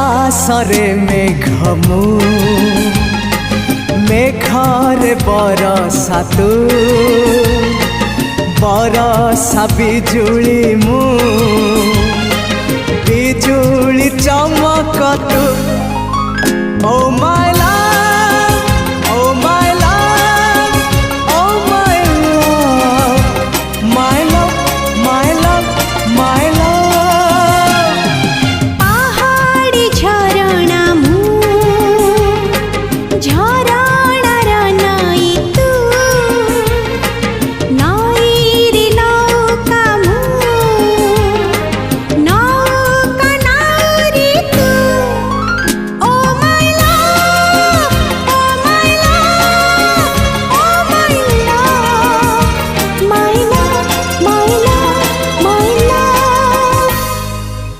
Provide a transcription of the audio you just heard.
आकाशरे मेघ मु मेघरे बरसा तू बरसा बिजुली मु बिजुली चमक तू ओ